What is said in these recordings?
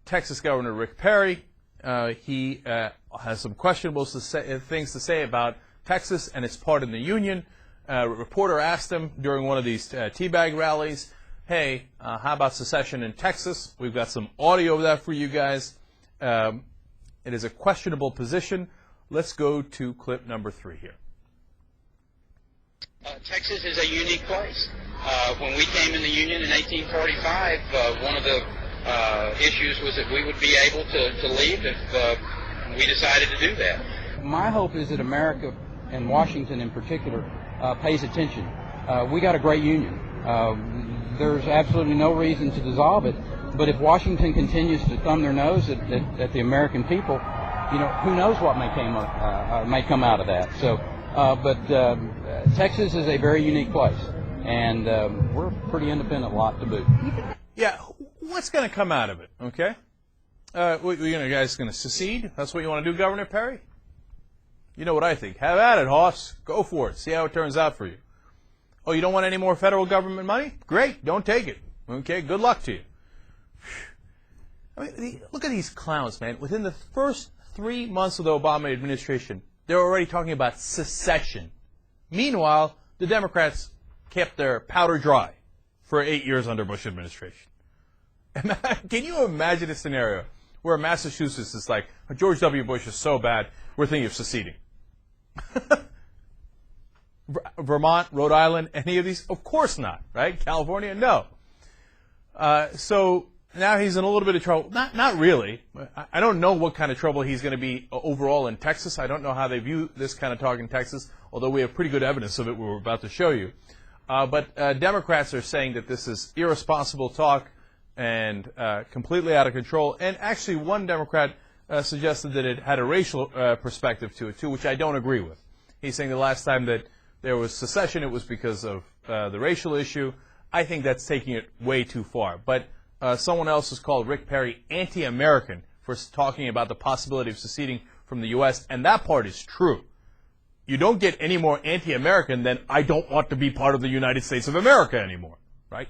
Texas Governor Rick Perry. He has some questionable things to say about Texas and its part in the Union. A reporter asked him during one of these teabag rallies, hey, how about secession in Texas? We've got some audio of that for you guys. It is a questionable position. Let's go to clip number 3 here. Texas is a unique place. When we came in the Union in 1845, one of the issues was that we would be able to leave if we decided to do that. My hope is that America, and Washington in particular, pays attention. We got a great union. There's absolutely no reason to dissolve it, but if Washington continues to thumb their nose at the American people, you know, who knows what may come out of that. So, but Texas is a very unique place, and we're a pretty independent lot to boot. Yeah, what's going to come out of it, okay? You guys going to secede? That's what you want to do, Governor Perry? You know what I think. Have at it, Hoss. Go for it. See how it turns out for you. Oh, you don't want any more federal government money? Great. Don't take it. Okay, good luck to you. I mean, look at these clowns, man. Within the first 3 months of the Obama administration, they're already talking about secession. Meanwhile, the Democrats kept their powder dry for 8 years under Bush administration. Can you imagine a scenario where Massachusetts is like, George W. Bush is so bad, we're thinking of seceding? Vermont, Rhode Island, any of these? Of course not, right? California, no. So now he's in a little bit of trouble. Not really. I don't know what kind of trouble he's going to be overall in Texas. I don't know how they view this kind of talk in Texas, although we have pretty good evidence of it we're about to show you. But Democrats are saying that this is irresponsible talk and completely out of control. And actually one Democrat suggested that it had a racial perspective to it, too, which I don't agree with. He's saying the last time that there was secession, it was because of the racial issue. I think that's taking it way too far. But someone else has called Rick Perry anti-American for talking about the possibility of seceding from the U.S., and that part is true. You don't get any more anti-American than I don't want to be part of the United States of America anymore, right?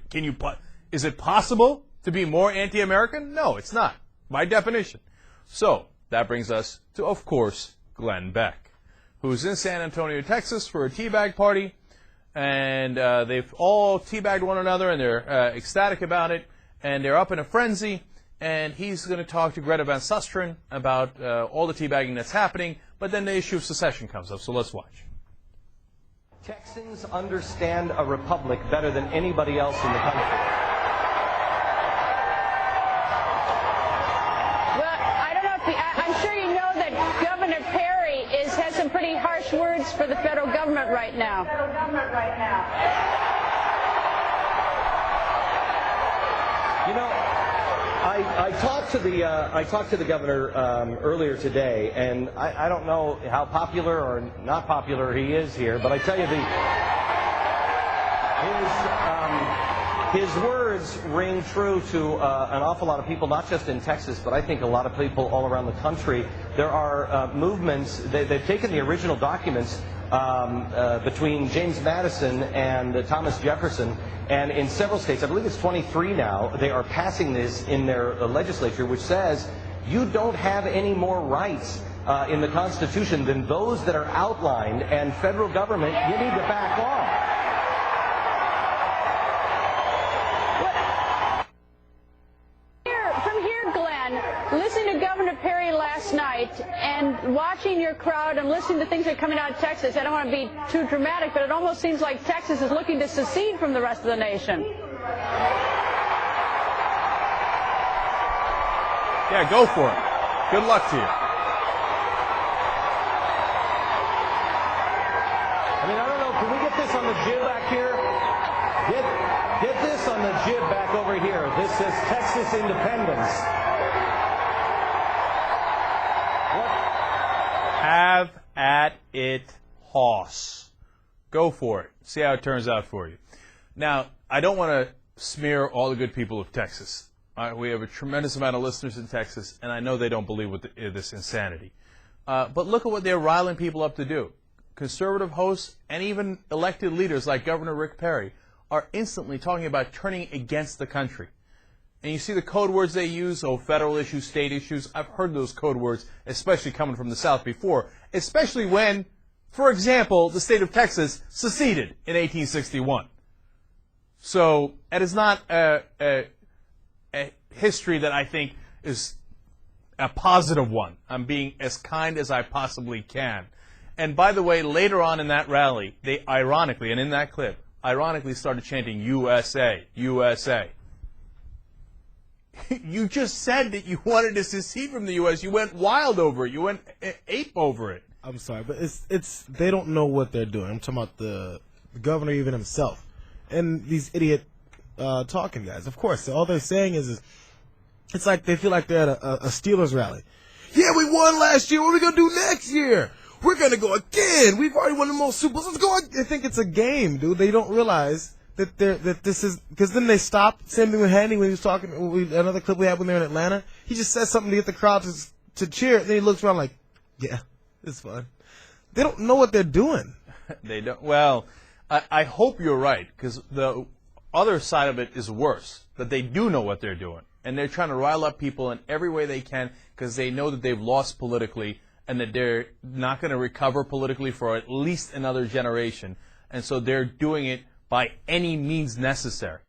Is it possible to be more anti-American? No, it's not, by definition. So that brings us to, of course, Glenn Beck, who's in San Antonio, Texas for a teabag party, and they've all teabagged one another, and they're ecstatic about it, and they're up in a frenzy, and he's going to talk to Greta Van Susteren about all the teabagging that's happening, but then the issue of secession comes up, so let's watch. Texans understand a republic better than anybody else in the country. I'm sure you know that Governor Perry has some pretty harsh words for the federal government right now. You know, I talked to the governor earlier today, and I don't know how popular or not popular he is here, but I tell you, his words ring true to an awful lot of people, not just in Texas, but I think a lot of people all around the country. There are movements, they've taken the original documents between James Madison and Thomas Jefferson, and in several states, I believe it's 23 now, they are passing this in their legislature, which says you don't have any more rights in the Constitution than those that are outlined, and federal government, you need to back off. Listening to Governor Perry last night and watching your crowd and listening to things that are coming out of Texas, I don't want to be too dramatic, but it almost seems like Texas is looking to secede from the rest of the nation. Yeah, go for it. Good luck to you. I mean, I don't know, can we get this on the jib back here? Get this on the jib back over here. This says Texas independence. Have at it, Hoss. Go for it. See how it turns out for you. Now, I don't want to smear all the good people of Texas. We have a tremendous amount of listeners in Texas, and I know they don't believe with this insanity. But look at what they're riling people up to do. Conservative hosts and even elected leaders like Governor Rick Perry are instantly talking about turning against the country. and you see the code words they use, federal issues, state issues. I've heard those code words, especially coming from the South before, especially when, for example, the state of Texas seceded in 1861. So it is not a history that I think is a positive one. I'm being as kind as I possibly can. And by the way, later on in that rally, they ironically, and in that clip, ironically started chanting USA, USA. You just said that you wanted to secede from the U.S. You went wild over it. You went ape over it. I'm sorry, but it's they don't know what they're doing. I'm talking about the governor even himself and these idiot talking guys. Of course, all they're saying is it's like they feel like they're at a Steelers rally. Yeah, we won last year. What are we going to do next year? We're going to go again. We've already won the most Super Bowls. Let's go. They think it's a game, dude. They don't realize that this is, because then they stopped. Same thing with Handy when he was talking. Another clip we had when they were in Atlanta. He just said something to get the crowd to cheer. Then he looks around like, yeah, it's fun. They don't know what they're doing. They don't. Well, I hope you're right, because the other side of it is worse, that they do know what they're doing. And they're trying to rile up people in every way they can because they know that they've lost politically and that they're not going to recover politically for at least another generation. And so they're doing it by any means necessary.